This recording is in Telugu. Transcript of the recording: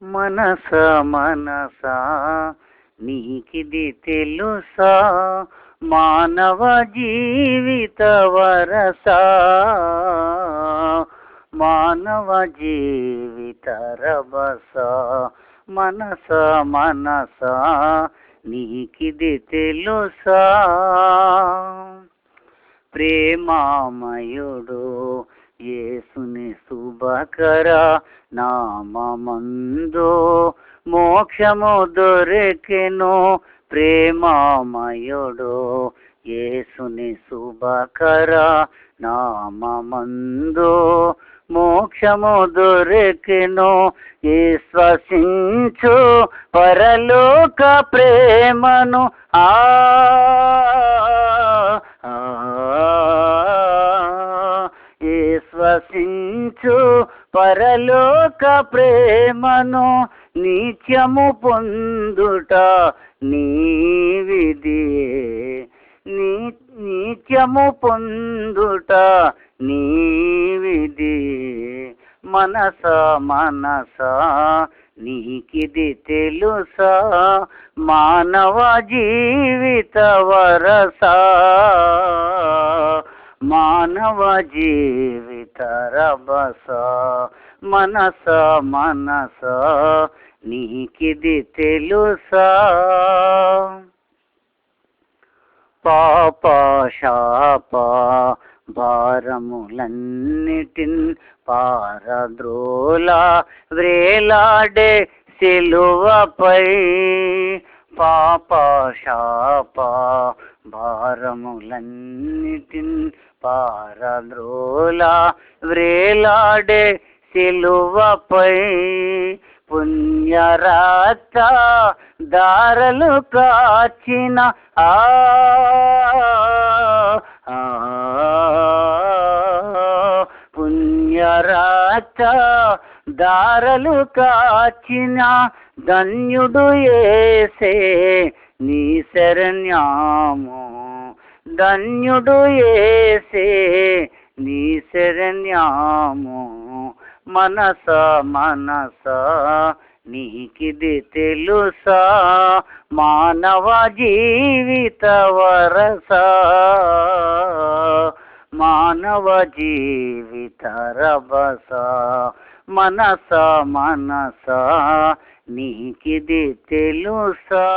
మనస మనస నీకిది తెలుసా, మానవ జీవిత వరస, మానవ జీవిత రభస. మనస మనస నీకిది తెలుసా, ప్రేమామయుడు యేసుని శుభకర నామమందు మోక్షము దొరికెను. ప్రేమామయుడు యేసుని శుభకర నామమందు మోక్షము దొరికెను. విశ్వసించు పరలోక ప్రేమను విశ్వసించు పరలోక ప్రేమను నిత్యము పొందుట నీ విధియే, నిత్యము పొందుట నీ విధియే. మనస మనస నీకిది తెలుసా, మానవ జీవిత వరస, మానవ జీవిత రభస. మనస మనస నీకిది తెలుసా, పాప శాప భారములన్నిటిన్ పారద్రోల వ్రేలాడే సిలువపై. పాప శాప భారములన్నిటిన్ పారద్రోల వ్రేలాడే సిలువపై. పుణ్యరాత దారలు కాచిన పుణ్యరాత దారలు కాచిన ధన్యుడు యేసే నీ శరణ్యాము, ధన్యుడు యేసే నీ శరణ్యాము. మనస మనస నీకిది తెలుసా, మానవ జీవిత వరస, మానవ జీవిత రభస. మనస మనస నీకిది తెలుసా.